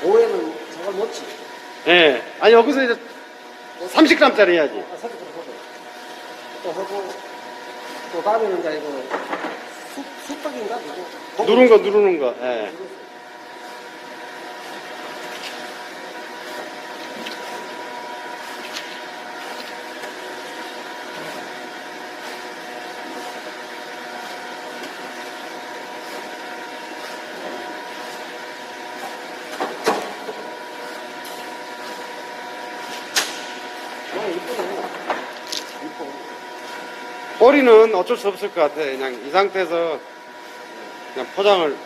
5회는 저걸 못지. 예. 아니, 여기서 이제 30g짜리 해야지. 설득을 하고. 또 하고, 또 다음에는 이제 이거 쑥떡인가? 누르는 거. 예. 꼬리는 어쩔 수 없을 것 같아. 그냥 이 상태에서 그냥 포장을